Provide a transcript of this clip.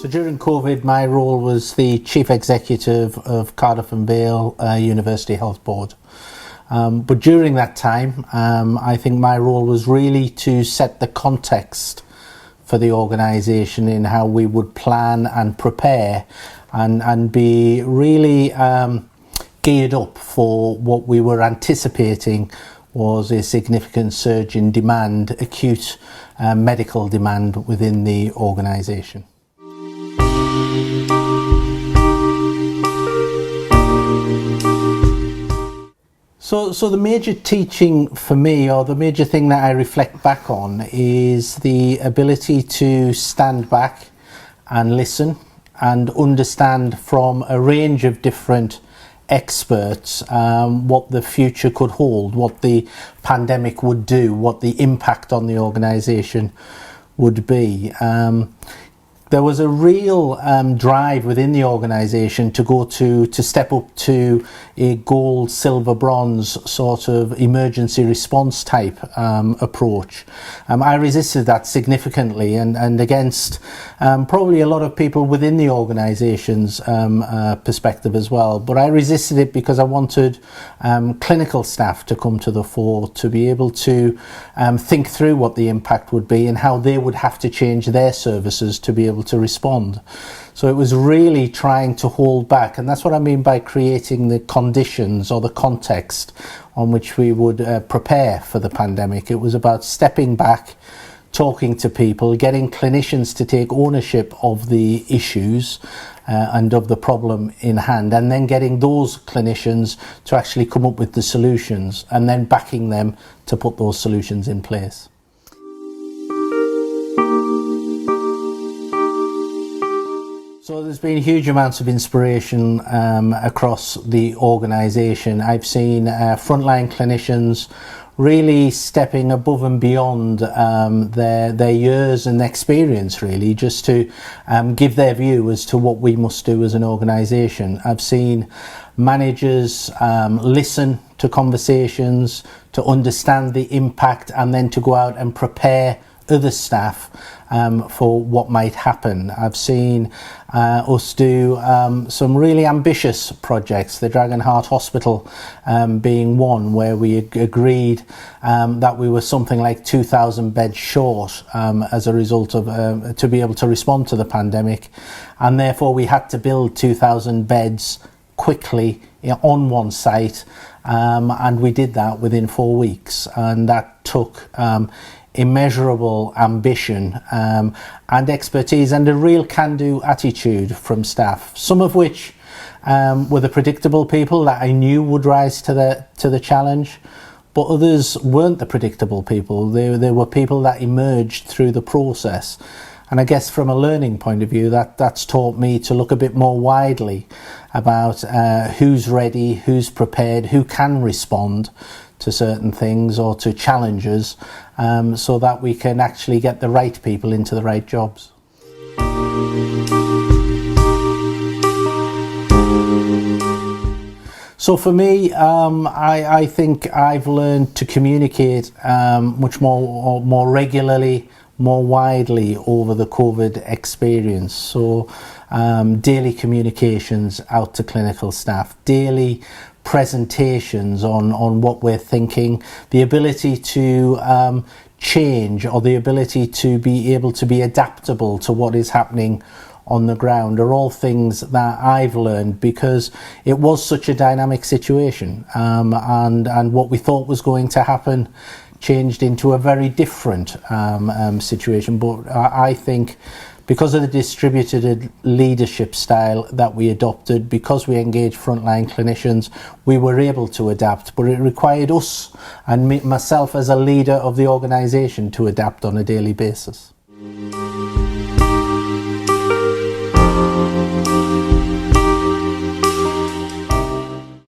So during COVID, my role was the Chief Executive of Cardiff and Vale University Health Board. But during that time, I think my role was really to set the context for the organisation in how we would plan and prepare and be really geared up for what we were anticipating was a significant surge in demand, acute medical demand within the organisation. So the major teaching for me, or the major thing that I reflect back on, is the ability to stand back and listen and understand from a range of different experts what the future could hold, what the pandemic would do, what the impact on the organisation would be. There was a real drive within the organisation to step up to a gold, silver, bronze sort of emergency response type approach. I resisted that significantly and against probably a lot of people within the organisation's perspective as well. But I resisted it because I wanted clinical staff to come to the fore, to be able to think through what the impact would be and how they would have to change their services to be able to respond. So it was really trying to hold back, and that's what I mean by creating the conditions or the context on which we would prepare for the pandemic. It was about stepping back, talking to people, getting clinicians to take ownership of the issues and of the problem in hand, and then getting those clinicians to actually come up with the solutions and then backing them to put those solutions in place. So there's been huge amounts of inspiration across the organisation. I've seen frontline clinicians really stepping above and beyond their years and experience, really, just to give their view as to what we must do as an organisation. I've seen managers listen to conversations, to understand the impact, and then to go out and prepare other staff for what might happen. I've seen us do some really ambitious projects, the Dragon Heart Hospital being one, where we agreed that we were something like 2,000 beds short as a result of to be able to respond to the pandemic, and therefore we had to build 2,000 beds quickly on one site, and we did that within 4 weeks, and that took immeasurable ambition and expertise and a real can-do attitude from staff, some of which were the predictable people that I knew would rise to the challenge, but others weren't the predictable people. They were people that emerged through the process. And I guess from a learning point of view, that's taught me to look a bit more widely about who's ready, who's prepared, who can respond to certain things or to challenges, so that we can actually get the right people into the right jobs. So for me, I think I've learned to communicate much more regularly, more widely over the COVID experience. So daily communications out to clinical staff, daily presentations on what we're thinking, the ability to change, or the ability to be able to be adaptable to what is happening on the ground, are all things that I've learned because it was such a dynamic situation, and what we thought was going to happen changed into a very different situation. But I think because of the distributed leadership style that we adopted, because we engaged frontline clinicians, we were able to adapt, but it required us and myself as a leader of the organisation to adapt on a daily basis.